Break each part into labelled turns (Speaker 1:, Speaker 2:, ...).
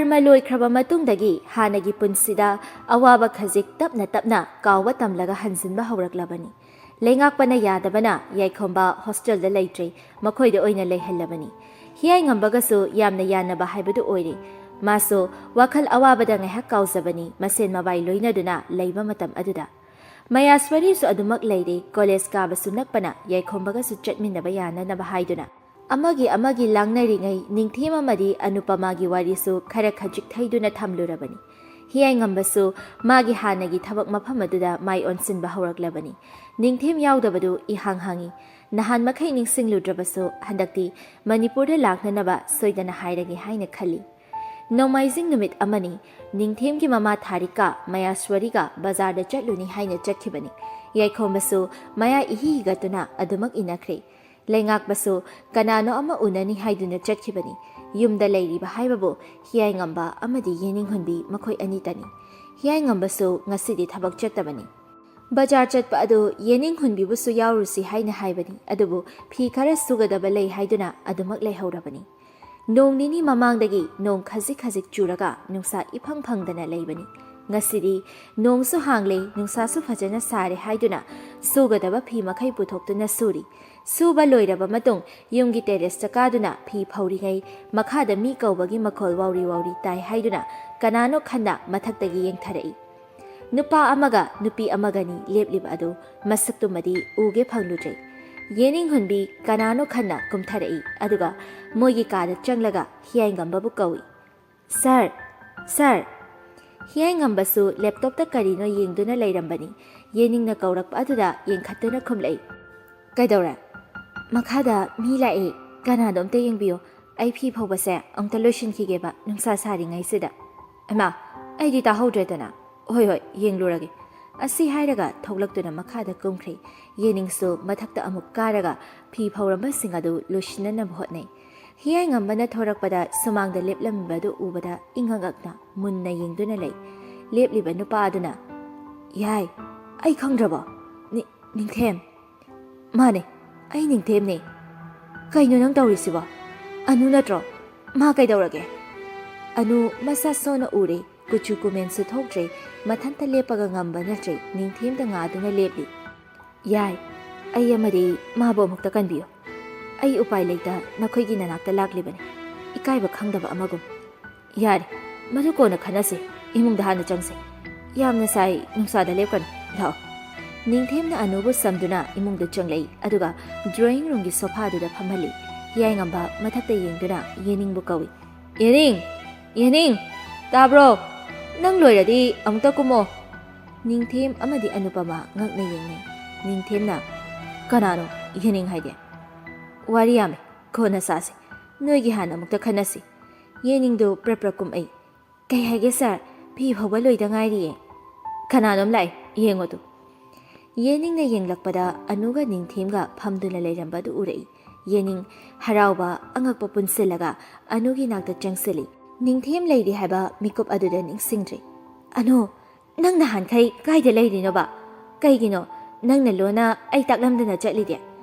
Speaker 1: ꯀꯔꯃ ꯂꯣꯏꯈ꯭ꯔꯕ ꯃꯇꯨꯡꯗꯒꯤ ꯍꯥꯟꯅꯒꯤ ꯄꯨꯟꯁꯤꯗ ꯑꯋꯥꯕ ꯈꯖꯤꯛ ꯇꯞꯅ ꯇꯞꯅ ꯀꯥꯎꯕ ꯇꯝꯂꯒ ꯍꯟꯖꯤꯟꯕ ꯍꯧꯔꯛꯂꯕꯅꯤ꯫ ꯂꯩꯉꯥꯛꯄꯅ ꯌꯥꯗꯕꯅ ꯌꯥꯏꯈꯣꯝꯕ ꯍꯣꯁꯇꯦꯜꯗ ꯂꯩꯇ꯭ꯔꯦ, ꯃꯈꯣꯏꯗ ꯑꯣꯏꯅ ꯂꯩꯍꯜꯂꯕꯅꯤ꯫ ꯍꯤꯌꯥꯏꯉꯝꯕꯒꯁꯨ ꯌꯥꯝꯅ ꯌꯥꯅꯕ ꯍꯥꯏꯕꯗꯨ ꯑꯣꯏꯔꯦ꯫ ꯃꯥꯁꯨ ꯋꯥꯈꯜ ꯑꯋꯥꯕꯗ ꯉꯥꯏꯍꯥꯛ ꯀꯥꯎꯖꯕꯅꯤ ꯃꯁꯦꯟ ꯃꯕꯥꯏ ꯂꯣꯏꯅꯗꯨꯅ ꯂꯩꯕ ꯃꯇꯝ ꯑꯗꯨꯗ꯫ ꯃꯌꯥꯁ꯭ꯋꯥꯔꯤꯁꯨ ꯑꯗꯨꯃꯛ ꯂꯩꯔꯦ, ꯀꯣꯂꯦꯖ ꯀꯥꯕꯁꯨ ꯅꯛꯄꯅ ꯌꯥꯏꯈꯣꯝꯕꯒꯁꯨ ꯆꯠꯃꯤꯟꯅꯕ ꯌꯥꯅꯅꯕ ꯍꯥꯏꯗꯨꯅ꯫ ꯑꯃꯒꯤ ꯂꯥꯡꯅꯔꯤꯉꯩ ꯅꯤꯡꯊꯦꯝ ꯑꯃꯗꯤ ꯑꯅꯨꯄꯃꯥꯒꯤ ꯋꯥꯔꯤꯁꯨ ꯈꯔ ꯈꯖꯤꯛ ꯊꯩꯗꯨꯅ ꯊꯝꯂꯨꯔꯕꯅꯤ꯫ ꯍꯤꯌꯥꯏꯉꯝꯕꯁꯨ ꯃꯥꯒꯤ ꯍꯥꯟꯅꯒꯤ ꯊꯕꯛ ꯃꯐꯝ ꯑꯗꯨꯗ ꯃꯥꯏ ꯑꯣꯟꯁꯤꯟꯕ ꯍꯧꯔꯛꯂꯕꯅꯤ꯫ ꯅꯤꯡꯊꯦꯝ ꯌꯥꯎꯗꯕꯗꯨ ꯏꯍꯥꯡ ꯍꯥꯡꯉꯤ꯫ ꯅꯍꯥꯟ ꯃꯈꯩ ꯅꯤꯡꯁꯤꯡꯂꯨꯗ꯭ꯔꯕꯁꯨ ꯍꯟꯗꯛꯇꯤ ꯃꯅꯤꯄꯨꯔꯗ ꯂꯥꯛꯅꯅꯕ ꯁꯣꯏꯗꯅ ꯍꯥꯏꯔꯒꯦ ꯍꯥꯏꯅ ꯈꯜꯂꯤ꯫ ꯅꯣꯡꯃꯥꯏꯖꯤꯡ ꯅꯨꯃꯤꯠ ꯑꯃꯅꯤ, ꯅꯤꯡꯊꯦꯝꯒꯤ ꯃꯃꯥ ꯊꯥꯔꯤꯀꯥ ꯃꯌꯥꯁ꯭ꯋꯥꯔꯤꯒ ꯕꯖꯥꯔꯗ ꯆꯠꯂꯨꯅꯤ ꯍꯥꯏꯅ ꯆꯠꯈꯤꯕꯅꯤ꯫ ꯌꯥꯏꯈꯣꯝꯕꯁꯨ ꯃꯌꯥ ꯏꯍꯤ ꯍꯤꯒꯠꯇꯨꯅ ꯑꯗꯨꯃꯛ ꯏꯟꯅꯈ꯭ꯔꯦ꯫ ꯂꯩꯉꯥꯛꯄꯁꯨ ꯀꯅꯥꯅꯣ ꯑꯃ ꯎꯅꯅꯤ ꯍꯥꯏꯗꯨꯅ ꯆꯠꯈꯤꯕꯅꯤ꯫ ꯌꯨꯝꯗ ꯂꯩꯔꯤꯕ ꯍꯥꯏꯕꯕꯨ ꯍꯤꯌꯥꯏꯉꯝꯕ ꯑꯃꯗꯤ ꯌꯦꯅꯤꯡꯍꯨꯟꯕꯤ ꯃꯈꯣꯏ ꯑꯅꯤꯇꯅꯤ꯫ ꯍꯤꯌꯥꯏꯉꯝꯕꯁꯨ ꯉꯁꯤꯗꯤ ꯊꯕꯛ ꯆꯠꯇꯕꯅꯤ꯫ ꯕꯖꯥꯔ ꯆꯠꯄ ꯑꯗꯨ ꯌꯦꯅꯤꯡꯍꯨꯟꯕꯤꯕꯨꯁꯨ ꯌꯥꯎꯔꯨꯁꯤ ꯍꯥꯏꯅ ꯍꯥꯏꯕꯅꯤ, ꯑꯗꯨꯕꯨ ꯐꯤ ꯈꯔ ꯁꯨꯒꯗꯕ ꯂꯩ ꯍꯥꯏꯗꯨꯅ ꯑꯗꯨꯃꯛ ꯂꯩꯍꯧꯔꯕꯅꯤ꯫ ꯅꯣꯡ ꯅꯤꯅꯤ ꯃꯃꯥꯡꯗꯒꯤ ꯅꯣꯡ ꯈꯖꯤꯛ ꯈꯖꯤꯛ ꯆꯨꯔꯒ ꯅꯨꯡꯁꯥ ꯏꯐꯪ ꯐꯪꯗꯅ ꯂꯩꯕꯅꯤ꯫ ꯉꯁꯤꯗꯤ ꯅꯣꯡꯁꯨ ꯍꯥꯡꯂꯦ, ꯅꯨꯡꯁꯥꯁꯨ ꯐꯖꯅ ꯁꯥꯔꯦ ꯍꯥꯏꯗꯨꯅ ꯁꯨꯒꯗꯕ ꯐꯤ ꯃꯈꯩ ꯄꯨꯊꯣꯛꯇꯨꯅ ꯁꯨꯔꯤ꯫ ꯁꯨꯕ ꯂꯣꯏꯔꯕ ꯃꯇꯨꯡ ꯌꯨꯝꯒꯤ ꯇꯦꯔꯦꯁꯇ ꯀꯥꯗꯨꯅ ꯐꯤ ꯐꯧꯔꯤꯉꯩ ꯃꯈꯥꯗ ꯃꯤ ꯀꯧꯕꯒꯤ ꯃꯈꯣꯜ ꯋꯥꯎꯔꯤ ꯋꯥꯎꯔꯤ ꯇꯥꯏ ꯍꯥꯏꯗꯨꯅ ꯀꯅꯥꯅꯣ ꯈꯟꯅ ꯃꯊꯛꯇꯒꯤ ꯌꯦꯡꯊꯔꯛꯏ꯫ ꯅꯨꯄꯥ ꯑꯃꯒ ꯅꯨꯄꯤ ꯑꯃꯒꯅꯤ ꯂꯦꯞꯂꯤꯕ ꯑꯗꯨ, ꯃꯁꯛꯇꯨꯃꯗꯤ ꯎꯒꯦ ꯐꯪꯂꯨꯗ꯭ꯔꯦ꯫ ꯌꯦꯅꯤꯡꯍꯨꯟꯕꯤ ꯀꯅꯥꯅꯣ ꯈꯟꯅ ꯀꯨꯝꯊꯔꯛꯏ, ꯑꯗꯨꯒ ꯃꯣꯏꯒꯤ ꯀꯥꯗ ꯆꯪꯂꯒ ꯍꯤꯌꯥꯏꯉꯝꯕꯕꯨ ꯀꯧꯏ꯫ "ꯁꯥꯔ, ꯁꯥꯔ!" ꯍꯤꯌꯥꯏꯉꯝꯕꯁꯨ ꯂꯦꯞꯇꯣꯞꯇ ꯀꯔꯤꯅꯣ ꯌꯦꯡꯗꯨꯅ ꯂꯩꯔꯝꯕꯅꯤ꯫ ꯌꯦꯅꯤꯡꯅ ꯀꯧꯔꯛꯄ ꯑꯗꯨꯗ ꯌꯦꯡꯈꯠꯇꯨꯅ ꯈꯨꯝꯂꯛꯏ꯫ "ꯀꯩꯗꯧꯔꯦ?" "ꯃꯈꯥꯗ ꯃꯤ ꯂꯥꯛꯑꯦ, ꯀꯅꯥꯅꯣ ꯑꯝꯇ ꯌꯦꯡꯕꯤꯌꯣ, ꯑꯩ ꯐꯤ ꯐꯧꯕꯁꯦ ꯑꯝꯇ ꯂꯣꯏꯁꯤꯟꯈꯤꯒꯦꯕ ꯅꯨꯡꯁꯥ ꯁꯥꯔꯤꯉꯩꯁꯤꯗ." "ꯏꯃꯥ, ꯑꯩꯗꯤ ꯇꯥꯍꯧꯗ꯭ꯔꯦꯗꯅ." "ꯍꯣꯏ ꯍꯣꯏ, ꯌꯦꯡꯂꯨꯔꯒꯦ." ꯑꯁꯤ ꯍꯥꯏꯔꯒ ꯊꯣꯛꯂꯛꯇꯨꯅ ꯃꯈꯥꯗ ꯀꯨꯝꯈ꯭ꯔꯦ꯫ ꯌꯦꯅꯤꯡꯁꯨ ꯃꯊꯛꯇ ꯑꯃꯨꯛ ꯀꯥꯔꯒ ꯐꯤ ꯐꯧꯔꯝꯕꯁꯤꯡ ꯑꯗꯨ ꯂꯣꯏꯁꯤꯟꯅꯅꯕ ꯍꯣꯠꯅꯩ꯫ ꯍꯤꯌꯥꯏꯉꯝꯕꯅ ꯊꯣꯔꯛꯄꯗ ꯁꯨꯃꯥꯡꯗ ꯂꯦꯞꯂꯝꯃꯤꯕ ꯑꯗꯨ ꯎꯕꯗ ꯏꯉꯛ ꯉꯛꯅ ꯃꯨꯟꯅ ꯌꯦꯡꯗꯨꯅ ꯂꯩ꯫ ꯂꯦꯞꯂꯤꯕ ꯅꯨꯄꯥ ꯑꯗꯨꯅ, "ꯌꯥꯏ, ꯑꯩ ꯈꯪꯗ꯭ꯔꯕꯣ? ꯅꯤꯡꯊꯦꯝ." "ꯃꯥꯅꯦ, ꯑꯩ ꯅꯤꯡꯊꯦꯝꯅꯦ." "ꯀꯩꯅꯣ ꯅꯪ ꯇꯧꯔꯤꯁꯤꯕꯣ? ꯑꯅꯨ ꯅꯠꯇ꯭ꯔꯣ? ꯃꯥ ꯀꯩꯗꯧꯔꯒꯦ?" "ꯑꯅꯨ ꯃꯁꯥ ꯁꯣꯟꯅ ꯎꯔꯦ, ꯀꯨꯆꯨ ꯀꯨꯃꯦꯟꯁꯨ ꯊꯣꯛꯇ꯭ꯔꯦ, ꯃꯊꯟꯇ ꯂꯦꯞꯄꯒ ꯉꯝꯕ ꯅꯠꯇ꯭ꯔꯦ, ꯅꯤꯡꯊꯦꯝꯗ ꯉꯥꯗꯨꯅ ꯂꯦꯞꯂꯤ." "ꯌꯥꯏ, ꯑꯩ ꯑꯃꯗꯤ ꯃꯥꯕꯨ ꯑꯃꯨꯛꯇ ꯀꯟꯕꯤꯌꯨ. ꯑꯩ ꯎꯄꯥꯏ ꯂꯩꯇ ꯅꯈꯣꯏꯒꯤ ꯅꯅꯥꯛꯇ ꯂꯥꯛꯂꯤꯕꯅꯤ, ꯏꯀꯥꯏꯕ ꯈꯪꯗꯕ ꯑꯃꯒꯨꯝ." "ꯌꯥꯔꯦ, ꯃꯗꯨ ꯀꯣꯟꯅ ꯈꯟꯅꯁꯤ, ꯏꯃꯨꯡꯗ ꯍꯥꯟꯅ ꯆꯪꯁꯤ. ꯌꯥꯝꯅ ꯁꯥꯏ, ꯅꯨꯡꯁꯥꯗ ꯂꯦꯞꯀꯅꯨ, ꯂꯥꯛꯑꯣ." ꯅꯤꯡꯊꯦꯝꯅ ꯑꯅꯨꯕꯨ ꯁꯝꯗꯨꯅ ꯏꯃꯨꯡꯗ ꯆꯪꯂꯛꯏ, ꯑꯗꯨꯒ ꯗ꯭ꯔꯣꯌꯤꯡ ꯔꯨꯝꯒꯤ ꯁꯣꯐꯥꯗꯨꯗ ꯐꯝꯍꯜꯂꯤ꯫ ꯍꯤꯌꯥꯏꯉꯝꯕ ꯃꯊꯛꯇ ꯌꯦꯡꯗꯨꯅ ꯌꯦꯅꯤꯡꯕꯨ ꯀꯧꯏ꯫ "ꯌꯦꯅꯤꯡ, ꯌꯦꯅꯤꯡ, ꯇꯥꯕ꯭ꯔꯣ? ꯅꯪ ꯂꯣꯏꯔꯗꯤ ꯑꯃꯨꯛꯇ ꯀꯨꯝꯃꯣ." ꯅꯤꯡꯊꯦꯝ ꯑꯃꯗꯤ ꯑꯅꯨꯄꯃꯥ ꯉꯛꯅ ꯌꯦꯡꯅꯩ꯫ ꯅꯤꯡꯊꯦꯝꯅ, "ꯀꯅꯥꯅꯣ ꯌꯦꯅꯤꯡ ꯍꯥꯏꯗꯤ?" "ꯋꯥꯔꯤ ꯌꯥꯝꯃꯤ, ꯀꯣꯟꯅ ꯁꯥꯁꯤ, ꯅꯣꯏꯒꯤ ꯍꯥꯟꯅ ꯑꯃꯨꯛꯇ ꯈꯟꯅꯁꯤ." ꯌꯦꯅꯤꯡꯗꯨ ꯄ꯭ꯔꯞ ꯀꯨꯝꯃꯛꯏ꯫ "ꯀꯩ ꯍꯥꯏꯒꯦ ꯁꯥꯔ, ꯐꯤ ꯐꯧꯕ ꯂꯣꯏꯗ ꯉꯥꯏꯔꯤꯌꯦ." "ꯀꯅꯥꯅꯣꯝ ꯂꯥꯛꯏ, ꯌꯦꯡꯉꯣ ꯇꯨ." ꯌꯦꯅꯤꯡꯅ ꯌꯦꯡꯂꯛꯄꯗ ꯑꯅꯨꯒ ꯅꯤꯡꯊꯦꯝꯒ ꯐꯝꯗꯨꯅ ꯂꯩꯔꯝꯕ ꯑꯗꯨ ꯎꯔꯛꯏ꯫ ꯌꯦꯅꯤꯡ ꯍꯔꯥꯎꯕ ꯑꯉꯛꯄ ꯄꯨꯟꯁꯤꯜꯂꯒ ꯑꯅꯨꯒꯤ ꯅꯥꯛꯇ ꯆꯪꯁꯤꯜꯂꯤ꯫ ꯅꯤꯡꯊꯦꯝ ꯂꯩꯔꯤ ꯍꯥꯏꯕ ꯃꯤꯀꯨꯞ ꯑꯗꯨꯗ ꯅꯤꯡꯁꯤꯡꯗ꯭ꯔꯤ꯫ "ꯑꯅꯨ, ꯅꯪ ꯅꯍꯥꯟꯈꯩ ꯀꯥꯏꯗ ꯂꯩꯔꯤꯅꯣꯕ? ꯀꯩꯒꯤꯅꯣ ꯅꯪꯅ ꯂꯣꯟꯅ ꯑꯩ ꯇꯥꯛꯂꯝꯗꯅ ꯆꯠꯂꯤꯗꯤ?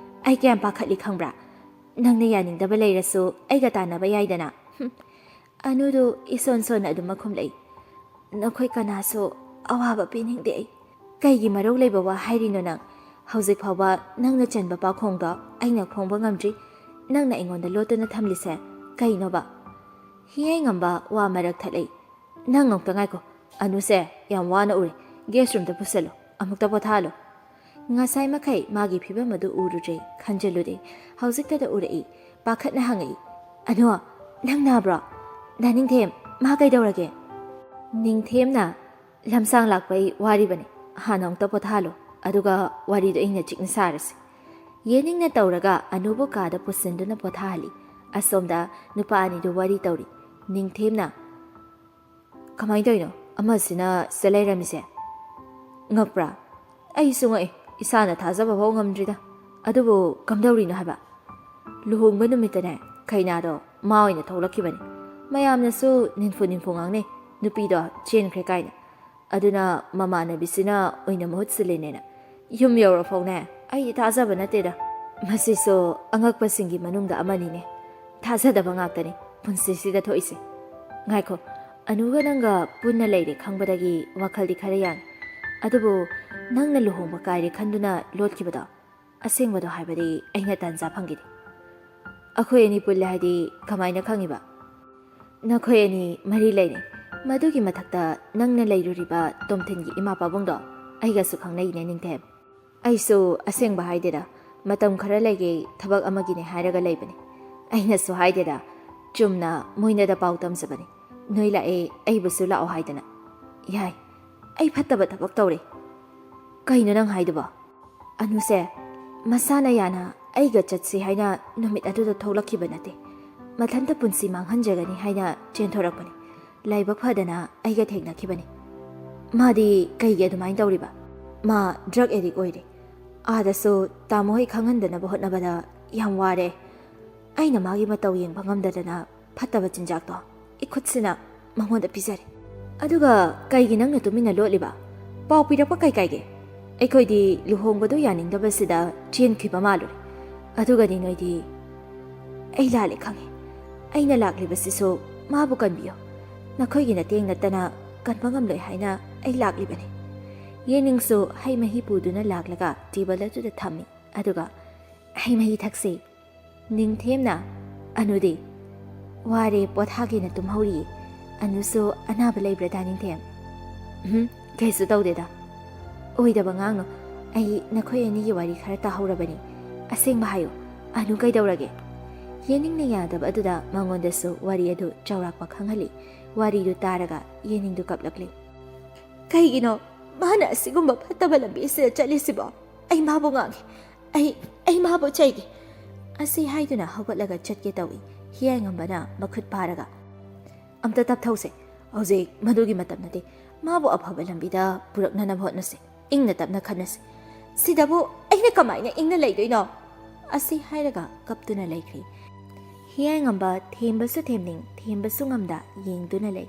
Speaker 1: ꯑꯩ ꯀꯌꯥꯝ ꯄꯥꯈꯠꯂꯤ ꯈꯪꯕ꯭ꯔꯥ? ꯅꯪꯅ ꯌꯥꯅꯤꯡꯗꯕ ꯂꯩꯔꯁꯨ ꯑꯩꯒ ꯇꯥꯟꯅꯕ ꯌꯥꯏꯗꯅ." ꯑꯅꯨꯗꯨ ꯏꯁꯣꯟ ꯁꯣꯟꯅ ꯑꯗꯨꯃꯛ ꯈꯨꯝꯂꯛꯏ꯫ "ꯅꯈꯣꯏ ꯀꯅꯥꯁꯨ ꯑꯋꯥꯕ ꯄꯤꯅꯤꯡꯗꯦ ꯑꯩ." "ꯀꯩꯒꯤ ꯃꯔꯧ ꯂꯩꯕ ꯋꯥ ꯍꯥꯏꯔꯤꯅꯣ ꯅꯪ? ꯍꯧꯖꯤꯛ ꯐꯥꯎꯕ ꯅꯪꯅ ꯆꯟꯕ ꯄꯥꯎꯈꯣꯡꯗꯣ ꯑꯩꯅ ꯐꯣꯡꯕ ꯉꯝꯗ꯭ꯔꯤ꯫ ꯅꯪꯅ ꯑꯩꯉꯣꯟꯗ ꯂꯣꯠꯇꯨꯅ ꯊꯝꯂꯤꯁꯦ ꯀꯩꯅꯣꯕ?" ꯍꯤꯌꯥꯏꯉꯝꯕ ꯋꯥ ꯃꯔꯛ ꯊꯠꯂꯛꯏ꯫ "ꯅꯪ ꯑꯃꯨꯛꯇ ꯉꯥꯏꯈꯣ, ꯑꯅꯨꯁꯦ ꯌꯥꯝ ꯋꯥꯅ ꯎꯔꯦ, ꯒꯦꯁ ꯔꯨꯝꯗ ꯄꯨꯁꯜꯂꯨ, ꯑꯃꯨꯛꯇ ꯄꯣꯊꯥꯍꯜꯂꯨ." ꯉꯁꯥꯏ ꯃꯈꯩ ꯃꯥꯒꯤ ꯐꯤꯕꯝ ꯑꯗꯨ ꯎꯔꯨꯗ꯭ꯔꯦ, ꯈꯟꯖꯤꯜꯂꯨꯗꯦ꯫ ꯍꯧꯖꯤꯛꯇꯗ ꯎꯔꯛꯏ꯫ ꯄꯥꯈꯠꯅ ꯍꯪꯉꯛꯏ꯫ "ꯑꯅꯨ, ꯅꯪ ꯅꯥꯕ꯭ꯔꯣ? ꯅꯤꯡꯊꯦꯝ, ꯃꯥ ꯀꯩꯗꯧꯔꯒꯦ?" ꯅꯤꯡꯊꯦꯝꯅ, "ꯂꯝꯁꯥꯡ ꯂꯥꯛꯄꯩ ꯋꯥꯔꯤꯕꯅꯤ, ꯍꯥꯟꯅ ꯑꯃꯨꯛꯇ ꯄꯣꯊꯥꯍꯜꯂꯨ, ꯑꯗꯨꯒ ꯋꯥꯔꯤꯗꯣ ꯏꯪꯅ ꯆꯤꯛꯅ ꯁꯥꯔꯁꯤ." ꯌꯦꯅꯤꯡꯅ ꯇꯧꯔꯒ ꯑꯅꯨꯕꯨ ꯀꯥꯗ ꯄꯨꯁꯤꯟꯗꯨꯅ ꯄꯣꯊꯥꯍꯜꯂꯤ꯫ ꯑꯁꯣꯝꯗ ꯅꯨꯄꯥ ꯑꯅꯤꯗꯨ ꯋꯥꯔꯤ ꯇꯧꯔꯤ꯫ ꯅꯤꯡꯊꯦꯝꯅ, "ꯀꯃꯥꯏꯅ ꯇꯧꯔꯤꯅꯣ ꯑꯃꯁꯤꯅ ꯁꯤꯗ ꯂꯩꯔꯝꯃꯤꯁꯦ?" "ꯉꯛꯄ꯭ꯔꯥ? ꯑꯩꯁꯨ ꯉꯛꯏ, ꯏꯁꯥꯅ ꯊꯥꯖꯕ ꯐꯥꯎ ꯉꯝꯗ꯭ꯔꯤꯗ꯫ ꯑꯗꯨꯕꯨ ꯀꯝꯗꯧꯔꯤꯅꯣ ꯍꯥꯏꯕ?" "ꯂꯨꯍꯣꯡꯕ ꯅꯨꯃꯤꯠꯇꯅꯦ, ꯀꯩꯅꯥꯗꯣ ꯃꯥ ꯑꯣꯏꯅ ꯊꯣꯛꯂꯛꯈꯤꯕꯅꯤ꯫ ꯃꯌꯥꯝꯅꯁꯨ ꯅꯤꯟꯐꯨ ꯉꯥꯡꯅꯩ, ꯅꯨꯄꯤꯗꯣ ꯆꯦꯟꯈ꯭ꯔꯦ ꯀꯥꯏꯅ꯫ ꯑꯗꯨꯅ ꯃꯃꯥꯟꯅꯕꯤꯁꯤꯅ ꯑꯣꯏꯅ ꯃꯍꯨꯠ ꯁꯤꯜꯂꯤꯅꯦꯅ." "ꯌꯨꯝ ꯌꯧꯔꯐꯥꯎꯅꯦ ꯑꯩꯗꯤ ꯊꯥꯖꯕ ꯅꯠꯇꯦꯗ." "ꯃꯁꯤꯁꯨ ꯑꯉꯛꯄꯁꯤꯡꯒꯤ ꯃꯅꯨꯡꯗ ꯑꯃꯅꯤꯅꯦ, ꯊꯥꯖꯗꯕ ꯉꯥꯛꯇꯅꯤ ꯄꯨꯟꯁꯤꯁꯤꯗ ꯊꯣꯛꯏꯁꯦ꯫ ꯉꯥꯏꯈꯣ, ꯑꯅꯨꯒ ꯅꯪꯒ ꯄꯨꯟꯅ ꯂꯩꯔꯦ ꯈꯪꯕꯗꯒꯤ ꯋꯥꯈꯜꯗꯤ ꯈꯔ ꯌꯥꯡꯉꯤ ꯑꯗꯨꯕꯨ ꯅꯪꯅ ꯂꯨꯍꯣꯡꯕ ꯀꯥꯏꯔꯦ ꯈꯟꯗꯨꯅ ꯂꯣꯠꯈꯤꯕꯗꯣ ꯑꯁꯦꯡꯕꯗꯣ ꯍꯥꯏꯕꯗꯤ ꯑꯩꯅ ꯇꯥꯟꯖꯥ ꯐꯪꯈꯤꯗꯦ ꯑꯩꯈꯣꯏ ꯑꯅꯤ ꯄꯨꯜꯂꯦ ꯍꯥꯏꯗꯤ ꯀꯃꯥꯏꯅ ꯈꯪꯉꯤꯕ ꯅꯈꯣꯏ ꯑꯅꯤ ꯃꯔꯤ ꯂꯩꯔꯦ ꯃꯗꯨꯒꯤ ꯃꯊꯛꯇ ꯅꯪꯅ ꯂꯩꯔꯨꯔꯤꯕ ꯇꯣꯝꯊꯤꯟꯒꯤ ꯏꯃꯥ ꯄꯥꯕꯨꯡꯗꯣ ꯑꯩꯒꯁꯨ ꯈꯪꯅꯩꯅꯦ ꯅꯤꯡꯊꯦꯝ ꯑꯩꯁꯨ ꯑꯁꯦꯡꯕ ꯍꯥꯏꯗꯦꯗ ꯃꯇꯝ ꯈꯔ ꯂꯩꯒꯦ ꯊꯕꯛ ꯑꯃꯒꯤꯅꯦ ꯍꯥꯏꯔꯒ ꯂꯩꯕꯅꯤ ꯑꯩꯅꯁꯨ ꯍꯥꯏꯗꯦꯗ ꯆꯨꯝꯅ ꯃꯣꯏꯅꯗ ꯄꯥꯎ ꯇꯝꯖꯕꯅꯤ ꯅꯣꯏ ꯂꯥꯛꯑꯦ ꯑꯩꯕꯨꯁꯨ ꯂꯥꯛꯑꯣ ꯍꯥꯏꯗꯅ ꯌꯥꯏ ꯑꯩ ꯐꯠꯇꯕ ꯊꯕꯛ ꯇꯧꯔꯦ ꯀꯩꯅꯣ ꯅꯪ ꯍꯥꯏꯗꯨꯕꯣ ꯑꯅꯨꯁꯦ ꯃꯁꯥꯅ ꯌꯥꯅ ꯑꯩꯒ ꯆꯠꯁꯤ ꯍꯥꯏꯅ ꯅꯨꯃꯤꯠ ꯑꯗꯨꯗ ꯊꯣꯛꯂꯛꯈꯤꯕ ꯅꯠꯇꯦ ꯃꯊꯟꯇ ꯄꯨꯟꯁꯤ ꯃꯥꯡꯍꯟꯖꯒꯅꯤ ꯍꯥꯏꯅ ꯆꯦꯟꯊꯣꯔꯛꯄꯅꯤ ꯂꯥꯏꯕꯛ ꯐꯗꯅ ꯑꯩꯒ ꯊꯦꯡꯅꯈꯤꯕꯅꯤ ꯃꯥꯗꯤ ꯀꯩꯒꯤ ꯑꯗꯨꯃꯥꯏꯅ ꯇꯧꯔꯤꯕ ꯃꯥ ꯗ꯭ꯔꯒ ꯑꯦꯗꯤꯛ ꯑꯣꯏꯔꯦ ꯑꯥꯗꯁꯨ ꯇꯥꯃꯣꯍꯣꯏ ꯈꯪꯍꯟꯗꯅꯕ ꯍꯣꯠꯅꯕꯗ ꯌꯥꯝ ꯋꯥꯔꯦ ꯑꯩꯅ ꯃꯥꯒꯤ ꯃꯇꯧ ꯌꯦꯡꯕ ꯉꯝꯗꯗꯅ ꯐꯠꯇꯕ ꯆꯤꯟꯖꯥꯛꯇꯣ इखुꯠꯁꯤꯅ ꯃꯉꯣꯟꯗ ꯄꯤꯖꯔꯦ ꯑꯗꯨꯒ ꯀꯩꯒꯤ ꯅꯪꯅ ꯇꯨꯃꯤꯟꯅ ꯂꯣꯠꯂꯤꯕ ꯄꯥꯎ ꯄꯤꯔꯛꯄ ꯀꯩ ꯀꯥꯏꯒꯦ ꯑꯩꯈꯣꯏꯗꯤ ꯂꯨꯍꯣꯡꯕꯗꯣ ꯌꯥꯅꯤꯡꯗꯕꯁꯤꯗ ꯆꯦꯟꯈꯤꯕ ꯃꯥꯜꯂꯨꯔꯦ ꯑꯗꯨꯒꯗꯤ ꯅꯣꯏꯗꯤ ꯑꯩ ꯂꯥꯜꯂꯦ ꯈꯪꯉꯦ ꯑꯩꯅ ꯂꯥꯛꯂꯤꯕꯁꯤꯁꯨ ꯃꯥꯕꯨ ꯀꯟꯕꯤꯌꯣ ꯅꯈꯣꯏꯒꯤ ꯅꯇꯦꯡ ꯅꯠꯇꯅ ꯀꯟꯕ ꯉꯝꯂꯣꯏ ꯍꯥꯏꯅ ꯑꯩ ꯂꯥꯛꯂꯤꯕꯅꯤ ꯌꯦꯅꯤꯡꯁꯨ ꯍꯩ ꯃꯍꯤ ꯄꯨꯗꯨꯅ ꯂꯥꯛꯂꯒ ꯇꯦꯕꯜ ꯑꯗꯨꯗ ꯊꯝꯃꯤ ꯑꯗꯨꯒ ꯍꯩ ꯃꯍꯤ ꯊꯛꯁꯤ ꯅꯤꯡꯊꯦꯝꯅ ꯑꯅꯨꯗꯤ ꯋꯥꯔꯦ ꯄꯣꯊꯥꯒꯦꯅ ꯇꯨꯝꯍꯧꯔꯤꯌꯦ ꯑꯅꯨꯁꯨ ꯑꯅꯥꯕ ꯂꯩꯕ꯭ꯔꯗ ꯅꯤꯡꯊꯦꯝ ꯀꯩꯁꯨ ꯇꯧꯗꯦꯗ ꯑꯣꯏꯗꯕ ꯉꯥꯡꯅꯣ ꯑꯩ ꯅꯈꯣꯏ ꯑꯅꯤꯒꯤ ꯋꯥꯔꯤ ꯈꯔ ꯇꯥꯍꯧꯔꯕꯅꯤ ꯑꯁꯦꯡꯕ ꯍꯥꯏꯌꯨ ꯑꯅꯨ ꯀꯩꯗꯧꯔꯒꯦ ꯌꯦꯅꯤꯡꯅ ꯌꯥꯗꯕ ꯑꯗꯨꯗ ꯃꯉꯣꯟꯗꯁꯨ ꯋꯥꯔꯤ ꯑꯗꯨ ꯆꯥꯎꯔꯥꯛꯄ ꯈꯪꯍꯜꯂꯤ ꯋꯥꯔꯤꯗꯨ ꯇꯥꯔꯒ ꯌꯦꯅꯤꯡꯗꯨ ꯀꯞꯂꯛꯂꯤ ꯀꯩꯒꯤꯅꯣ ꯃꯥꯅ ꯑꯁꯤꯒꯨꯝꯕ ꯐꯠꯇꯕ ꯂꯝꯕꯤꯁꯤꯗ ꯆꯠꯂꯤꯁꯤꯕꯣ ꯑꯩ ꯃꯥꯕꯨ ꯉꯥꯡꯉꯤ ꯑꯩ ꯃꯥꯕꯨ ꯆꯩꯒꯦ ꯑꯁꯤ ꯍꯥꯏꯗꯨꯅ ꯍꯧꯒꯠꯂꯒ ꯆꯠꯀꯦ ꯇꯧꯏ ꯍꯤꯌꯥꯏꯉꯝꯕꯅ ꯃꯈꯨꯠ ꯄꯥꯔꯒ ꯑꯝꯇ ꯇꯞꯊꯧꯁꯦ ꯍꯧꯖꯤꯛ ꯃꯗꯨꯒꯤ ꯃꯇꯝ ꯅꯠꯇꯦ ꯃꯥꯕꯨ ꯑꯐꯕ ꯂꯝꯕꯤꯗ ꯄꯨꯔꯛꯅꯅꯕ ꯍꯣꯠꯅꯁꯤ ꯏꯪꯅ ꯇꯞꯅ ꯈꯟꯅꯁꯤ ꯁꯤꯗꯕꯨ ꯑꯩꯅ ꯀꯃꯥꯏꯅ ꯏꯪꯅ ꯂꯩꯗꯣꯏꯅꯣ ꯑꯁꯤ ꯍꯥꯏꯔꯒ ꯀꯞꯇꯨꯅ ꯂꯩꯈ꯭ꯔꯤ ꯍꯤꯌꯥꯏꯉꯝꯕ ꯊꯦꯝꯕꯁꯨ ꯊꯦꯝꯅꯤꯡ ꯊꯦꯝꯕꯁꯨ ꯉꯝꯗ ꯌꯦꯡꯗꯨꯅ ꯂꯩ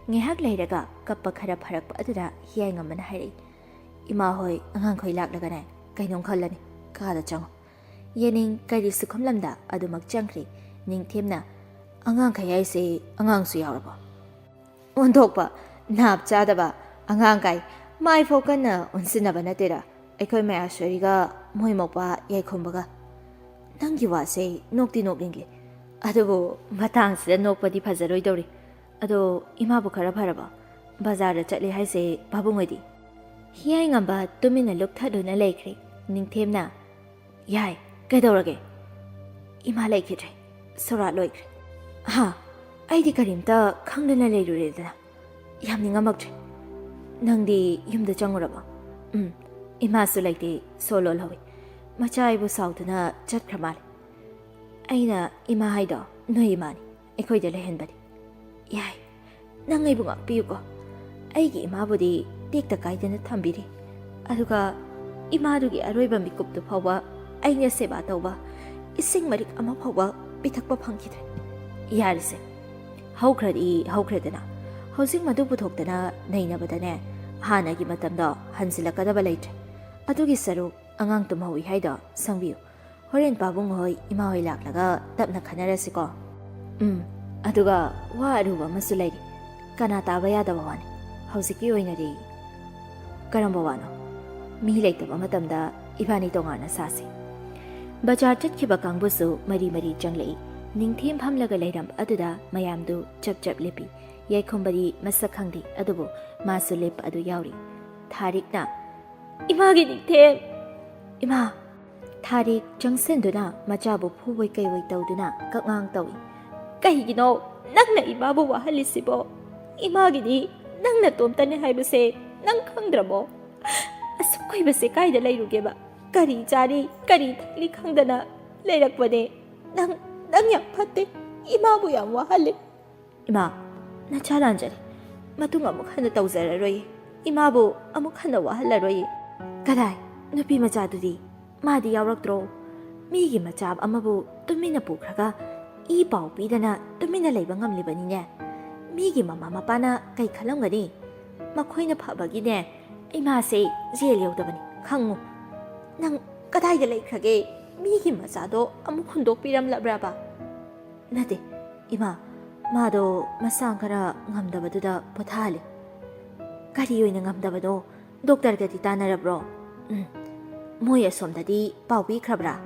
Speaker 1: ꯉꯥꯏꯍꯥꯛ ꯂꯩꯔꯒ ꯀꯞꯄ ꯈꯔ ꯐꯔꯛꯄ ꯑꯗꯨꯗ ꯍꯤꯌꯥꯏꯉꯝꯕꯅ ꯍꯥꯏꯔꯛꯏ ꯏꯃꯥ ꯍꯣꯏ ꯑꯉꯥꯡꯈꯣꯏ ꯂꯥꯛꯂꯒꯅꯦ ꯀꯩꯅꯣꯝ ꯈꯜꯂꯅꯤ ꯀꯥꯗ ꯆꯪꯉꯣ ꯌꯦꯅꯤꯡ ꯀꯔꯤꯁꯨ ꯈꯨꯝꯂꯝꯗ ꯑꯗꯨꯃꯛ ꯆꯪꯈ꯭ꯔꯤ ꯅꯤꯡꯊꯦꯝꯅ ꯑꯉꯥꯡꯈꯩ ꯍꯥꯏꯁꯦ ꯑꯉꯥꯡꯁꯨ ꯌꯥꯎꯔꯕꯣ ꯑꯣꯟꯊꯣꯛꯄ ꯅꯥꯞ ꯆꯥꯗꯕ ꯑꯉꯥꯡꯀꯥꯏ ꯃꯥꯏꯐꯥꯎ ꯀꯟꯅ ꯑꯣꯟꯁꯤꯟꯅꯕ ꯅꯠꯇꯦꯗ ꯑꯩꯈꯣꯏ ꯃꯌꯥꯁꯣꯔꯤꯒ ꯃꯣꯏ ꯃꯧꯄꯥ ꯌꯥꯏꯈꯣꯝꯕꯒ ꯅꯪꯒꯤ ꯋꯥꯁꯦ ꯅꯣꯛꯇꯤ ꯅꯣꯛꯅꯤꯡꯂꯦ ꯑꯗꯨꯕꯨ ꯃꯇꯥꯡꯁꯤꯗ ꯅꯣꯛꯄꯗꯤ ꯐꯖꯔꯣꯏꯗꯧꯔꯤ ꯑꯗꯣ ꯏꯃꯥꯕꯨ ꯈꯔ ꯐꯔꯕꯣ ꯕꯖꯥꯔꯗ ꯆꯠꯂꯦ ꯍꯥꯏꯁꯦ ꯄꯥꯕꯨꯡꯍꯣꯏꯗꯤ ꯍꯤꯌꯥꯏꯉꯝꯕ ꯇꯨꯃꯤꯟꯅ ꯂꯨꯞꯊꯗꯨꯅ ꯂꯩꯈ꯭ꯔꯦ ꯅꯤꯡꯊꯦꯝꯅ ꯌꯥꯏ ꯀꯩꯗꯧꯔꯒꯦ ꯏꯃꯥ ꯂꯩꯈꯤꯗ꯭ꯔꯦ ꯁꯣꯔꯥꯠ ꯂꯣꯏꯈ꯭ꯔꯦ ꯑꯩꯗꯤ ꯀꯔꯤꯝꯇ ꯈꯪꯗꯅ ꯂꯩꯔꯨꯔꯦꯗꯅ ꯌꯥꯝ ꯅꯤꯡꯉꯝꯃꯛꯇ꯭ꯔꯦ ꯅꯪꯗꯤ ꯌꯨꯝꯗ ꯆꯪꯉꯨꯔꯕꯣ ꯏꯃꯥꯁꯨ ꯂꯩꯇꯦ ꯁꯣ ꯂꯣꯜꯍꯧꯏ ꯃꯆꯥ ꯑꯩꯕꯨ ꯁꯥꯎꯗꯨꯅ ꯆꯠꯈ꯭ꯔ ꯃꯥꯜꯂꯦ ꯑꯩꯅ ꯏꯃꯥ ꯍꯥꯏꯗꯣ ꯅꯣꯏ ꯏꯃꯥꯅꯤ ꯑꯩꯈꯣꯏꯗ ꯂꯩꯍꯟꯕꯅꯤ ꯌꯥꯏ ꯅꯪ ꯑꯩꯕꯨ ꯉꯥꯛꯄꯤꯌꯨꯀꯣ ꯑꯩꯒꯤ ꯏꯃꯥꯕꯨꯗꯤ ꯇꯦꯛꯇ ꯀꯥꯏꯗꯅ ꯊꯝꯕꯤꯔꯤ ꯑꯗꯨꯒ ꯏꯃꯥꯗꯨꯒꯤ ꯑꯔꯣꯏꯕ ꯃꯤꯀꯨꯞꯇꯨ ꯐꯥꯎꯕ ꯑꯩꯅ ꯁꯦꯕꯥ ꯇꯧꯕ ꯏꯁꯤꯡ ꯃꯔꯤꯛ ꯑꯃ ꯐꯥꯎꯕ ꯄꯤꯊꯛꯄ ꯐꯪꯈꯤꯗ꯭ꯔꯦ ꯌꯥꯔꯤꯁꯦ ꯍꯧꯈ꯭ꯔꯗꯤ ꯍꯧꯈ꯭ꯔꯦꯗꯅ ꯍꯧꯖꯤꯛ ꯃꯗꯨ ꯄꯨꯊꯣꯛꯇꯅ ꯅꯩꯅꯕꯗꯅꯦ ꯍꯥꯟꯅꯒꯤ ꯃꯇꯝꯗꯣ ꯍꯟꯖꯤꯜꯂꯛꯀꯗꯕ ꯂꯩꯇ꯭ꯔꯦ ꯑꯗꯨꯒꯤ ꯁꯔꯨꯛ ꯑꯉꯥꯡ ꯇꯨꯝꯍꯧꯏ ꯍꯥꯏꯗꯣ ꯁꯪꯕꯤꯌꯨ ꯍꯣꯔꯦꯟ ꯄꯥꯕꯨꯡ ꯍꯣꯏ ꯏꯃꯥ ꯍꯣꯏ ꯂꯥꯛꯂꯒ ꯇꯞꯅ ꯈꯟꯅꯔꯁꯤꯀꯣ ꯑꯗꯨꯒ ꯋꯥ ꯑꯔꯨꯕ ꯑꯃꯁꯨ ꯂꯩꯔꯤ ꯀꯅꯥ ꯇꯥꯕ ꯌꯥꯗꯕ ꯋꯥꯅꯤ ꯍꯧꯖꯤꯛꯀꯤ ꯑꯣꯏꯅꯗꯤ ꯀꯔꯝꯕ ꯋꯥꯅꯣ ꯃꯤ ꯂꯩꯇꯕ ꯃꯇꯝꯗ ꯏꯕꯥꯅꯤ ꯇꯣꯉꯥꯟꯅ ꯁꯥꯁꯤ ꯕꯖꯥꯔ ꯆꯠꯈꯤꯕ ꯀꯥꯡꯕꯨꯁꯨ ꯃꯔꯤ ꯃꯔꯤ ꯆꯪꯂꯛꯏ ꯅꯤꯡꯊꯦꯝ ꯐꯝꯂꯒ ꯂꯩꯔꯝꯕ ꯑꯗꯨꯗ ꯃꯌꯥꯝꯗꯨ ꯆꯞ ꯆꯞ ꯂꯦꯞꯄꯤ ꯌꯥꯏꯈꯣꯝꯕꯗꯤ ꯃꯁꯛ ꯈꯪꯗꯦ ꯑꯗꯨꯕꯨ ꯃꯥꯁꯨ ꯂꯦꯞꯄ ꯑꯗꯨ ꯌꯥꯎꯔꯤ ꯊꯥꯔꯤꯛꯅ ꯏꯃꯥꯒꯤ ꯅꯤꯡꯊꯦꯝ ꯏꯃꯥ ꯊꯥꯔꯤꯛ ꯆꯪꯁꯤꯟꯗꯨꯅ ꯃꯆꯥꯕꯨ ꯐꯨꯕꯣꯏ ꯀꯩꯕꯣꯏ ꯇꯧꯗꯨꯅ ꯀꯛꯉꯥꯡ ꯇꯧꯏ ꯀꯩꯒꯤꯅꯣ ꯅꯪꯅ ꯏꯃꯥꯕꯨ ꯋꯥꯍꯜꯂꯤꯁꯤꯕꯣ ꯏꯃꯥꯒꯤꯗꯤ ꯅꯪꯅ ꯇꯣꯝꯇꯅꯦ ꯍꯥꯏꯕꯁꯦ ꯅꯪ ꯈꯪꯗ꯭ꯔꯕꯣ ꯑꯁꯨꯛ ꯀꯨꯏꯕꯁꯦ ꯀꯥꯏꯗ ꯂꯩꯔꯨꯒꯦꯕ ꯀꯔꯤ ꯆꯥꯔꯤ ꯀꯔꯤ ꯊꯛꯂꯤ ꯈꯪꯗꯅ ꯂꯩꯔꯛꯄꯅꯦ ꯅꯪ ꯌꯥꯝ ꯐꯠꯇꯦ ꯏꯃꯥꯕꯨ ꯌꯥꯝ ꯋꯥꯍꯜꯂꯦ ꯏꯃꯥ ꯅꯆꯥ ꯂꯥꯟꯖꯔꯦ ꯃꯇꯨꯡ ꯑꯃꯨꯛ ꯍꯟꯅ ꯇꯧꯖꯔꯔꯣꯏꯌꯦ ꯏꯃꯥꯕꯨ ꯑꯃꯨꯛ ꯍꯟꯅ ꯋꯥꯍꯜꯂꯔꯣꯏꯌꯦ ꯀꯗꯥꯏ ꯅꯨꯄꯤ ꯃꯆꯥꯗꯨꯗꯤ ꯃꯥꯗꯤ ꯌꯥꯎꯔꯛꯇ꯭ꯔꯣ ꯃꯤꯒꯤ ꯃꯆꯥ ꯑꯃꯕꯨ ꯇꯨꯃꯤꯟꯅ ꯄꯨꯈ꯭ꯔꯒ ꯏ ꯄꯥꯎ ꯄꯤꯗꯅ ꯇꯨꯃꯤꯟꯅ ꯂꯩꯕ ꯉꯝꯂꯤꯕꯅꯤꯅꯦ ꯃꯤꯒꯤ ꯃꯃꯥ ꯃꯄꯥꯅ ꯀꯩ ꯈꯜꯂꯝꯒꯅꯤ ꯃꯈꯣꯏꯅ ꯐꯕꯒꯤꯅꯦ ꯏꯃꯥꯁꯦ ꯖꯦꯜ ꯌꯧꯗꯕꯅꯤ ꯈꯪꯉꯨ ꯅꯪ ꯀꯗꯥꯏꯗ ꯂꯩꯈ꯭ꯔꯒꯦ ꯃꯤꯒꯤ ꯃꯆꯥꯗꯣ ꯑꯃꯨꯛ ꯍꯨꯟꯗꯣꯛꯄꯤꯔꯝꯂꯕ꯭ꯔꯕ ꯅꯠꯇꯦ ꯏꯃꯥ 마도 마상 khara ngamdabaduda pothali. Kari oina ngamdabado doctor gadi tanarabro. Moi asomdadi pau bikrabra.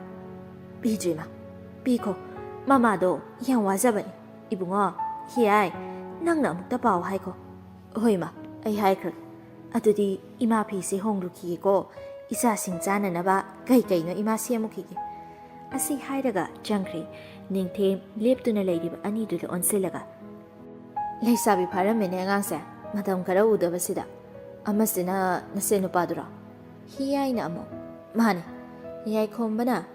Speaker 1: Bijima. Biko mamado yang wazabani. Ibungo hiai nangna amukta pau haiko. Hoima ai haikra. Adudi ima phisi hongruki ko isa singchana naba kai kai no ima siamukigi. Asi hairaga jangkri ningthem leptuna leiriba ani du onsilaga. Leisabi pharamene angangse madam khara udabasida. Amasina nase nupadura. Hiai na amo. Mane. Yai khombana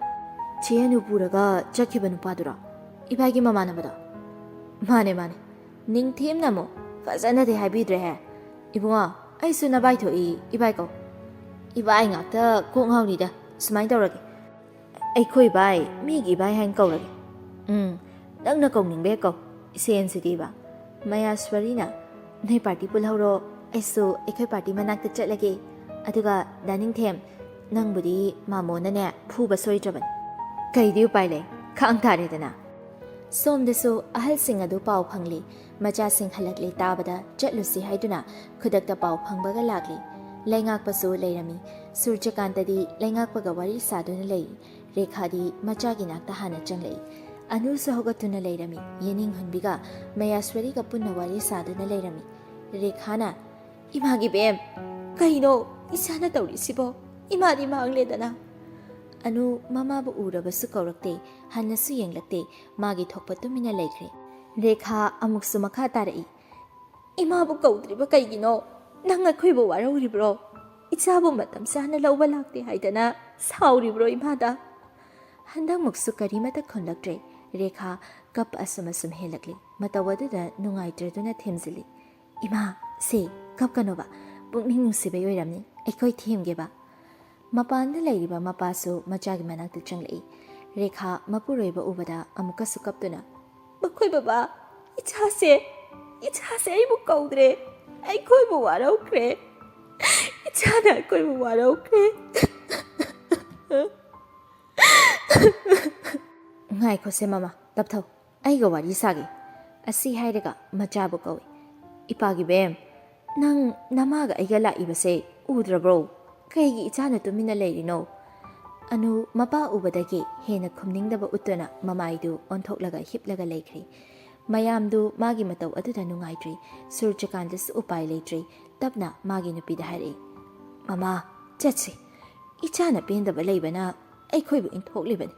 Speaker 1: chenu puraga chakhiba nupadura. Ibagi mama nabada. Mane. Ningthem namo fazana de habidre he. Ibunga aisu nabai thoi ibai ko. Ibai ngakta ko ngawni da. Sumai tawrage. Aikhoi bai migi bai hang kaurage. Nangna kauningbe ko. Sensitive ba. Maya Swarina nei party pulhauro aisu aikhoi party manakta chatlage. Aduga Daningthem nangbudi mamonane phuba soitraban. Kaidi upai le khang taredana. Somdasu ahalsing adu pau phangli machasing halakli tabada chatlusi haiduna khudakta pau phangbaga lagli laingakpasu leirami surjakantadi laingakpaga wari saduna lei rekhadi machagi nakta hana changlei anu sahogatuna leirami yening hunbiga mayaswari ga punna wari saduna leirami rekhana imagi bem kaino isana tawri sibo imadi mangledana anu mama bu urabasu kaurakte hanasu yenglakte magi thokpa tumina leikre rekha amuksu makha tarai ima bu kaudriba kaigino nanga khoibo warauribro ichabu matam sana lawba lakte haidana sauribro imada handang muksu karimata khonlaktre rekha kap asumasum helakli matawadada nungaitraduna themzili ima se kap kanoba pungning nusibe yoiramni ekoi themgeba Mapanda leiriba mapasu machagi manakta changlei. Rekha mapuroiba ubada amukasu kaptuna. Bakhoi baba, ichase aibu kaudre. Aikhoi bu waraukre. Ichana aikhoi bu waraukre. Ngai khose mama, tapthau. Aiga wari sagi. Asi hairaga machabu kawi. Ipagi bem, nang namaga aiga laibase udrabro. Kaigi ichana tumina leirino anu mapa ubadagi hena khumningdaba utuna mamaidu onthoklaga hiplaga leikri mayamdu magi matau aduda nungaitri surjakandas upai leitri tapna magi nupida hari mama chachi ichana pendaba leibana aikhoibu inthoklibani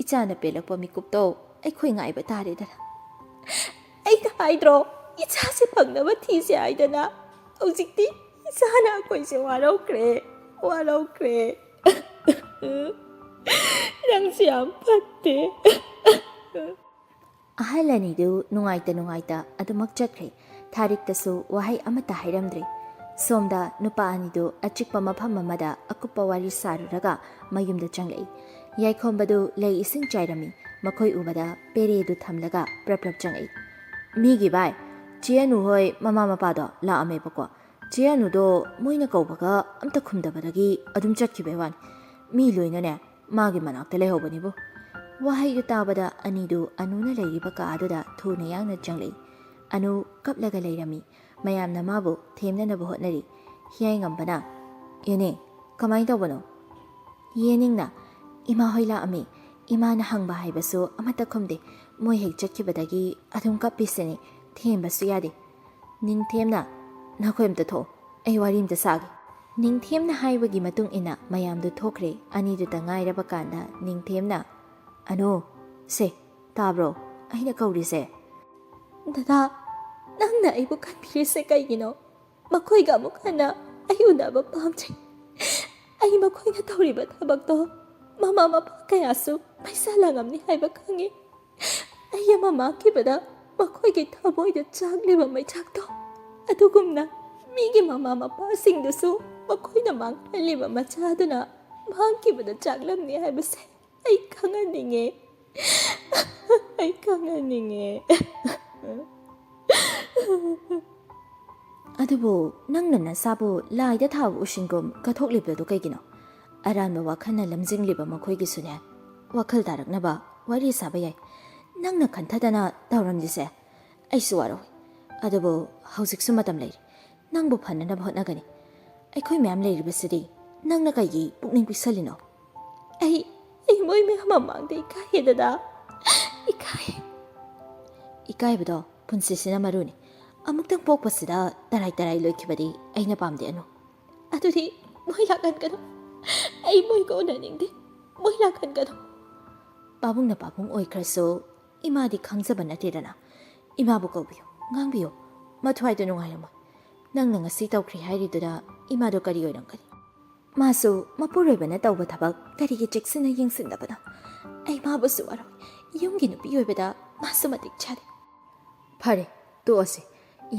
Speaker 1: ichana pelakpa mikupto aikhoi ngaiba tare dara aida haidro ichase phangnaba thise aidana hojikti ichana koise waraukre Waraukre. Rangsi ampatte. Ahalanidu nungaita adumak chakre tarik tasu wahai amata hairamdre somda nupa anidu achikpa mafam mamada akupa wari saruraga mayumda changlei yaikhombadu lei ising chairami makhoi ubada peredu thamlaga praprap changai migi bai chianu hoi mama mapado la ame bako Chianudo moina kaubaga amta khumdabadagi adum chakhibewan mi loinane magi manakta lehobani bu wahai yutabada anidu anuna leiriba ka aduda thuna yangna changlei anu kaplaga leirami mayamna mabu themna na hotnari hiai ngambana yene kamai tawano yeningna ima hoila ami ima na hangba haibasu amata khumde moi hek chakhibadagi adum kapisene thembasu yade ningthemna Nakoyam to, ay warim the sagi. Ningthem na highwagi matung ina, mayam do tokre, ani do tangay rabakanda, ningthem na. Ano, se, tabro, ay nakauri se. Dada, nang na ibu kan pilise kay gino. Makoy gamuk na, ayuna ba pamche. Ay makoy na tauri ba tabag to. Mama mapa kayasu, may salangam ni hay bakangi. Ay mama kibada, makoy kay taboy da chagli ba may chagto. Adugumna, migi mama mapasingdusu, makoy namang aliba machado na, mahangkibada chaglam ni haibase, ay kanganinge. Ay kanganinge. Adubo, nang nanasabu, laida thaw usingum, kathoklibado kay gino. Aran ba wakhan na lamjing liba makoy gisune. Wakal darak na ba, wari sabay ay. Nang nakantata na tawram dise. ꯑꯩꯁꯨ ꯋꯥꯔꯧꯏ ꯑꯗꯨꯕꯨ ꯍꯧꯖꯤꯛꯁꯨ ꯃꯇꯝ ꯂꯩꯔꯤ ꯅꯪꯕꯨ ꯐꯅꯅꯕ ꯍꯣꯠꯅꯒꯅꯤ ꯑꯩꯈꯣꯏ ꯃꯌꯥꯝ ꯂꯩꯔꯤꯕꯁꯤꯗꯤ ꯅꯪꯅ ꯀꯩꯒꯤ ꯄꯨꯛꯅꯤꯡ ꯄꯤꯛꯁꯜꯂꯤꯅꯣ
Speaker 2: ꯑꯩ ꯃꯣꯏ ꯃꯌꯥꯝ ꯃꯃꯥꯡꯗ ꯏꯀꯥꯏꯌꯦ ꯗꯗꯥ
Speaker 1: ꯏꯀꯥꯏꯕꯗꯣ ꯄꯨꯟꯁꯤꯁꯤꯅ ꯃꯔꯨꯅꯤ ꯑꯃꯨꯛꯇꯪ ꯄꯣꯛꯄꯁꯤꯗ ꯇꯔꯥꯏ ꯂꯣꯏꯈꯤꯕꯗꯤ ꯑꯩꯅ ꯄꯥꯝꯗꯦ ꯑꯅꯨ
Speaker 2: ꯑꯗꯨꯗꯤ ꯃꯣꯏ ꯂꯥꯛꯍꯟꯒꯅꯨ ꯑꯩ ꯃꯣꯏꯒ ꯎꯅꯅꯤꯡꯗꯦ ꯃꯣꯏ ꯂꯥꯛꯍꯟꯒꯅꯨ
Speaker 1: ꯄꯥꯕꯨꯡꯅ ꯄꯥꯕꯨꯡ ꯑꯣꯏꯈ꯭ꯔꯁꯨ ꯏꯃꯥꯗꯤ ꯈꯪꯖꯕ ꯅꯠꯇꯦꯗꯅ ꯏꯃꯥꯕꯨ ꯀꯧꯕꯤꯌꯨ ꯉꯥꯡꯕꯤꯌꯨ ꯃꯊ꯭ꯋꯥꯏꯗ ꯅꯨꯡꯉꯥꯏꯔꯝꯃꯣꯏ ꯅꯪꯅ ꯉꯁꯤ ꯇꯧꯈ꯭ꯔꯦ ꯍꯥꯏꯔꯤꯗꯨꯗ ꯏꯃꯥꯗꯣ ꯀꯔꯤ ꯑꯣꯏꯔꯝꯒꯅꯤ ꯃꯥꯁꯨ ꯃꯄꯨꯔꯣꯏꯕꯅ ꯇꯧꯕ ꯊꯕꯛ ꯀꯔꯤꯒꯤ ꯆꯦꯛꯁꯤꯟꯅ ꯌꯦꯡꯁꯤꯟꯗꯕꯅꯣ
Speaker 2: ꯑꯩ ꯃꯥꯕꯨꯁꯨ ꯋꯥꯔꯧꯏ ꯌꯨꯝꯒꯤ ꯅꯨꯄꯤ ꯑꯣꯏꯕꯗ ꯃꯥꯁꯨ ꯃꯇꯤꯛ ꯆꯥꯗꯦ
Speaker 1: ꯐꯔꯦ ꯇꯣꯛꯑꯁꯤ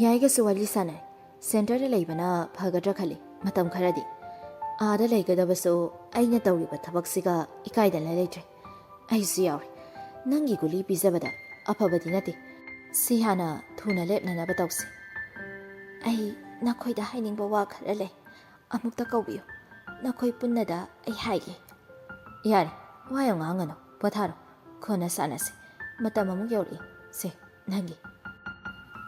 Speaker 1: ꯌꯥꯏꯒꯁꯨ ꯋꯥꯔꯤ ꯁꯥꯟꯅꯩ ꯁꯦꯟꯇꯔꯗ ꯂꯩꯕꯅ ꯐꯒꯗ꯭ꯔꯥ ꯈꯜꯂꯤ ꯃꯇꯝ ꯈꯔꯗꯤ ꯑꯥꯗ ꯂꯩꯒꯗꯕꯁꯨ ꯑꯩꯅ ꯇꯧꯔꯤꯕ ꯊꯕꯛꯁꯤꯒ ꯏꯀꯥꯏꯗꯅ ꯂꯩꯇ꯭ꯔꯦ ꯑꯩꯁꯨ ꯌꯥꯎꯔꯤ ꯅꯪꯒꯤ ꯒꯨꯂꯤ ꯄꯤꯖꯕꯗ ꯑꯐꯕꯗꯤ ꯅꯠꯇꯦ ꯁꯤ ꯍꯥꯟꯅ ꯊꯨꯅ ꯂꯦꯞꯅꯅꯕ ꯇꯧꯁꯤ
Speaker 2: ꯑꯩ ꯅꯈꯣꯏꯗ ꯍꯥꯏꯅꯤꯡꯕ ꯋꯥ ꯈꯔ ꯂꯩ ꯑꯃꯨꯛꯇ ꯀꯧꯕꯤꯌꯨ ꯅꯈꯣꯏ ꯄꯨꯟꯅꯗ ꯑꯩ ꯍꯥꯏꯒꯦ
Speaker 1: ꯌꯥꯔꯦ ꯋꯥ ꯌꯥꯝ ꯉꯥꯡꯒꯅꯨ ꯄꯣꯊꯥꯔꯣ ꯀꯣꯟꯅ ꯁꯥꯟꯅꯁꯤ ꯃꯇꯝ ꯑꯃꯨꯛ ꯌꯧꯔꯛꯏ ꯁꯦ ꯅꯪꯒꯤ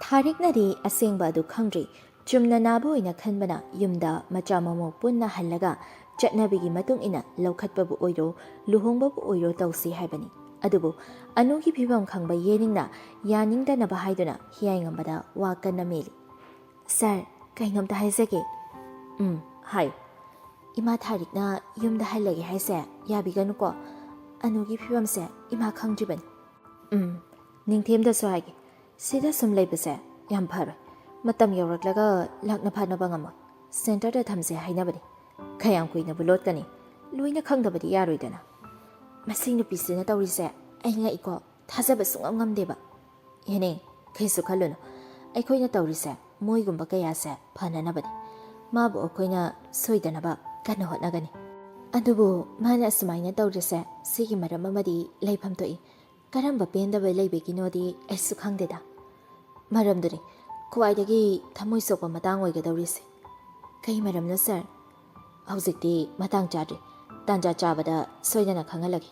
Speaker 1: ꯊꯥꯔꯤꯛꯅꯗꯤ ꯑꯁꯦꯡꯕ ꯑꯗꯨ ꯈꯪꯗ꯭ꯔꯤ ꯆꯨꯝꯅ ꯅꯥꯕ ꯑꯣꯏꯅ ꯈꯟꯕꯅ ꯌꯨꯝꯗ ꯃꯆꯥ ꯃꯃꯧ ꯄꯨꯟꯅ ꯍꯜꯂꯒ ꯆꯠꯅꯕꯤꯒꯤ ꯃꯇꯨꯡ ꯏꯟꯅ ꯂꯧꯈꯠꯄꯕꯨ ꯑꯣꯏꯔꯣ ꯂꯨꯍꯣꯡꯕꯕꯨ ꯑꯣꯏꯔꯣ ꯇꯧꯁꯤ ꯍꯥꯏꯕꯅꯤ ꯑꯗꯨꯕꯨ ꯑꯅꯨꯒꯤ ꯐꯤꯕꯝ ꯈꯪꯕ ꯌꯦꯅꯤꯡꯅ ꯌꯥꯅꯤꯡꯗꯅꯕ ꯍꯥꯏꯗꯨꯅ ꯍꯤꯌꯥꯏꯉꯝꯕꯗ ꯋꯥ ꯀꯟꯅ ꯃꯦꯜꯂꯤ ꯁꯥꯔ ꯀꯩꯅꯣꯝꯇ ꯍꯥꯏꯖꯒꯦ ꯍꯥꯏꯌꯨ ꯏꯃꯥ ꯊꯥꯔꯤꯛꯅ ꯌꯨꯝꯗ ꯍꯜꯂꯒꯦ ꯍꯥꯏꯁꯦ ꯌꯥꯕꯤꯒꯅꯨꯀꯣ ꯑꯅꯨꯒꯤ ꯐꯤꯕꯝꯁꯦ ꯏꯃꯥ ꯈꯪꯗ꯭ꯔꯤꯕꯅꯤ ꯅꯤꯡꯊꯦꯝꯗꯁꯨ ꯍꯥꯏꯒꯦ ꯁꯤꯗ ꯁꯨꯝ ꯂꯩꯕꯁꯦ ꯌꯥꯝ ꯐꯔꯣꯏ ꯃꯇꯝ ꯌꯧꯔꯛꯂꯒ ꯂꯥꯛꯅ ꯐꯥꯅꯕ ꯉꯝꯃꯣꯏ ꯁꯦꯟꯇꯔꯗ ꯊꯝꯁꯦ ꯍꯥꯏꯅꯕꯅꯤ ꯀꯌꯥꯝ ꯀꯨꯏꯅꯕꯨ ꯂꯣꯠꯀꯅꯤ ꯂꯣꯏꯅ ꯈꯪꯗꯕꯗꯤ ꯌꯥꯔꯣꯏꯗꯅ
Speaker 2: ꯃꯁꯤ ꯅꯨꯄꯤꯁꯤꯅ ꯇꯧꯔꯤꯁꯦ ꯑꯩ ꯉꯛꯏꯀꯣ ꯊꯥꯖꯕ ꯁꯨꯡꯉꯝ ꯉꯝꯗꯦꯕ
Speaker 1: ꯌꯦꯅꯦ ꯀꯩꯁꯨ ꯈꯜꯂꯨꯅꯨ ꯑꯩꯈꯣꯏꯅ ꯇꯧꯔꯤꯁꯦ ꯃꯣꯏꯒꯨꯝꯕ ꯀꯌꯥꯁꯦ ꯐꯅꯅꯕꯅꯤ ꯃꯥꯕꯨ ꯑꯩꯈꯣꯏꯅ ꯁꯣꯏꯗꯅꯕ ꯀꯟꯅ ꯍꯣꯠꯅꯒꯅꯤ
Speaker 2: ꯑꯗꯨꯕꯨ ꯃꯥꯅ ꯑꯁꯨꯃꯥꯏꯅ ꯇꯧꯔꯤꯁꯦ ꯁꯤꯒꯤ ꯃꯔꯝ ꯑꯃꯗꯤ ꯂꯩꯐꯝ ꯊꯣꯛꯏ ꯀꯔꯝꯕ ꯄꯦꯟꯗꯕ ꯂꯩꯕꯒꯤꯅꯣꯗꯤ ꯑꯩꯁꯨ ꯈꯪꯗꯦꯗ
Speaker 1: ꯃꯔꯝꯗꯨꯅꯤ ꯈ꯭ꯋꯥꯏꯗꯒꯤ ꯊꯃꯣꯏ ꯁꯣꯛꯄ ꯃꯇꯥꯡ ꯑꯣꯏꯒꯗꯧꯔꯤꯁꯦ
Speaker 2: ꯀꯩ ꯃꯔꯝꯅꯣ ꯁꯥꯔ
Speaker 1: ꯍꯧꯖꯤꯛꯇꯤ ꯃꯇꯥꯡ ꯆꯥꯗ꯭ꯔꯤ ꯇꯥꯟꯖꯥ ꯆꯥꯕꯗ ꯁꯣꯏꯗꯅ ꯈꯪꯍꯜꯂꯒꯦ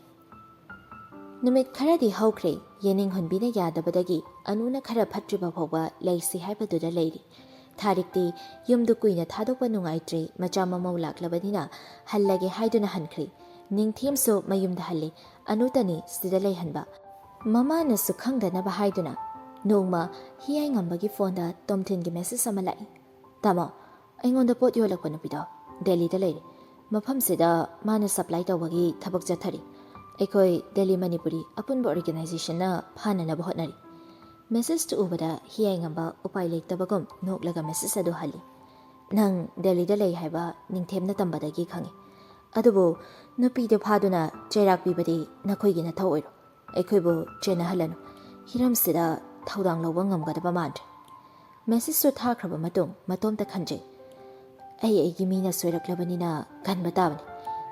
Speaker 1: ꯅꯨꯃꯤꯠ ꯈꯔꯗꯤ ꯍꯧꯈ꯭ꯔꯦ ꯌꯦꯅꯤꯡ ꯍꯨꯟꯕꯤꯅ ꯌꯥꯗꯕꯗꯒꯤ ꯑꯅꯨꯅ ꯈꯔ ꯐꯠꯇ꯭ꯔꯤꯕ ꯐꯥꯎꯕ ꯂꯩꯁꯤ ꯍꯥꯏꯕꯗꯨꯗ ꯂꯩꯔꯤ ꯊꯥꯔꯤꯛꯇꯤ ꯌꯨꯝꯗꯨ ꯀꯨꯏꯅ ꯊꯥꯗꯣꯛꯄ ꯅꯨꯡꯉꯥꯏꯇ꯭ꯔꯦ ꯃꯆꯥ ꯃꯃꯧ ꯂꯥꯛꯂꯕꯅꯤꯅ ꯍꯜꯂꯒꯦ ꯍꯥꯏꯗꯨꯅ ꯍꯟꯈ꯭ꯔꯦ ꯅꯤꯡꯊꯦꯝꯁꯨ ꯃꯌꯨꯝꯗ ꯍꯜꯂꯤ ꯑꯅꯨꯇꯅꯤ ꯁꯤꯗ ꯂꯩꯍꯟꯕ ꯃꯃꯥꯅꯁꯨ ꯈꯪꯗꯅꯕ ꯍꯥꯏꯗꯨꯅ ꯅꯣꯡꯃ ꯍꯤꯌꯥꯏꯉꯝꯕꯒꯤ ꯐꯣꯟꯗ ꯇꯣꯝꯊꯤꯟꯒꯤ ꯃꯦꯁꯦꯖ ꯑꯃ ꯂꯥꯛꯏ ꯇꯥꯃꯣ ꯑꯩꯉꯣꯟꯗ ꯄꯣꯠ ꯌꯣꯜꯂꯛꯄ ꯅꯨꯄꯤꯗꯣ ꯗꯦꯜꯂꯤꯗ ꯂꯩꯔꯤ ꯃꯐꯝꯁꯤꯗ ꯃꯥꯅ ꯁꯄ꯭ꯂꯥꯏ ꯇꯧꯕꯒꯤ ꯊꯕꯛ ꯆꯠꯊꯔꯤ ꯑꯩꯈꯣꯏ ꯗꯦꯜꯂꯤ ꯃꯅꯤꯄꯨꯔꯤ ꯑꯄꯨꯟꯕ ꯑꯣꯔꯒꯅꯥꯏꯖꯦꯁꯟꯅ ꯐꯥꯅꯅꯕ ꯍꯣꯠꯅꯔꯤ ꯃꯦꯁꯦꯖꯇꯨ ꯎꯕꯗ ꯍꯤꯌꯥꯏꯉꯝꯕ ꯎꯄꯥꯏ ꯂꯩꯇꯕꯒꯨꯝ ꯅꯣꯛꯂꯒ ꯃꯦꯁꯦꯖ ꯑꯗꯨ ꯍꯜꯂꯤ ꯅꯪ ꯗꯦꯜꯂꯤꯗ ꯂꯩ ꯍꯥꯏꯕ ꯅꯤꯡꯊꯦꯝꯅ ꯇꯝꯕꯗꯒꯤ ꯈꯪꯉꯤ ꯑꯗꯨꯕꯨ ꯅꯨꯄꯤꯗꯨ ꯐꯥꯗꯨꯅ ꯆꯩꯔꯥꯛ ꯄꯤꯕꯗꯤ ꯅꯈꯣꯏꯒꯤ ꯅꯊꯧ ꯑꯣꯏꯔꯣ ꯑꯩꯈꯣꯏꯕꯨ ꯆꯦꯟꯅꯍꯜꯂꯅꯨ ꯍꯤꯔꯝꯁꯤꯗ ꯊꯧꯗꯥꯡ ꯂꯧꯕ ꯉꯝꯒꯗꯕ ꯃꯥꯟꯗ꯭ꯔꯦ ꯃꯦꯁꯦꯖꯇꯨ ꯊꯥꯈ꯭ꯔꯕ ꯃꯇꯨꯡ ꯃꯇꯣꯝꯇ ꯈꯟꯖꯩ ꯑꯩꯒꯤ ꯃꯤꯅ ꯁꯣꯏꯔꯛꯂꯕꯅꯤꯅ ꯀꯟꯕ ꯇꯥꯕꯅꯤ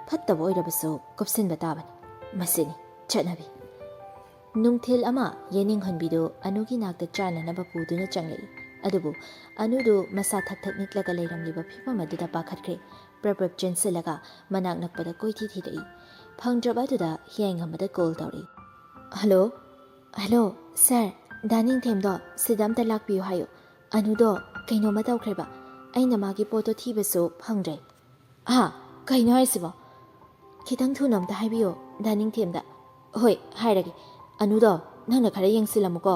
Speaker 1: ꯐꯠꯇꯕ ꯑꯣꯏꯔꯕꯁꯨ ꯀꯨꯞꯁꯤꯟꯕ ꯇꯥꯕꯅꯤ ꯃꯁꯤꯅꯤ ꯆꯠꯅꯕꯤ ꯅꯨꯡꯊꯤꯜ ꯑꯃ ꯌꯦꯅꯤꯡ ꯍꯨꯟꯕꯤꯗꯨ ꯑꯅꯨꯒꯤ ꯅꯥꯛꯇ ꯆꯥꯅꯅꯕ ꯄꯨꯗꯨꯅ ꯆꯪꯂꯛꯏ ꯑꯗꯨꯕꯨ ꯑꯅꯨꯗꯨ ꯃꯁꯥ ꯊꯛ ꯊꯛ ꯅꯤꯛꯂꯒ ꯂꯩꯔꯝꯂꯤꯕ ꯐꯤꯕꯝ ꯑꯗꯨꯗ ꯄꯥꯈꯠꯈ꯭ꯔꯦ ꯄ꯭ꯔꯞ ꯆꯦꯟꯁꯤꯜꯂꯒ ꯃꯅꯥꯛ ꯅꯛꯄꯗ ꯀꯣꯏꯊꯤ ꯊꯤꯔꯛꯏ ꯐꯪꯗ꯭ꯔꯕ ꯑꯗꯨꯗ ꯍꯤꯌꯥꯏꯉꯝꯕꯗ ꯀꯣꯜ ꯇꯧꯔꯛꯏ ꯍꯜꯂꯣ ꯁꯥꯔ ꯗꯥ ꯅꯤꯡꯊꯦꯝꯗꯣ ꯁꯤꯗ ꯑꯝꯇ ꯂꯥꯛꯄꯤꯌꯨ ꯍꯥꯏꯌꯨ ꯑꯅꯨꯗꯣ ꯀꯩꯅꯣꯝꯃ ꯇꯧꯈ꯭ꯔꯦꯕ ꯑꯩꯅ ꯃꯥꯒꯤ ꯄꯣꯠꯇꯣ ꯊꯤꯕꯁꯨ ꯐꯪꯗ꯭ꯔꯦ ꯀꯩꯅꯣ ꯍꯥꯏꯁꯤꯕꯣ ꯈꯤꯇꯪ ꯊꯨꯅ ꯑꯝꯇ ꯍꯥꯏꯕꯤꯌꯣ ꯗꯥ ꯅꯤꯡꯊꯦꯝꯗ ꯍꯣꯏ ꯍꯥꯏꯔꯒꯦ ꯑꯅꯨꯗꯣ ꯅꯪꯅ ꯈꯔ ꯌꯦꯡꯁꯤꯜꯂꯝꯃꯨꯀꯣ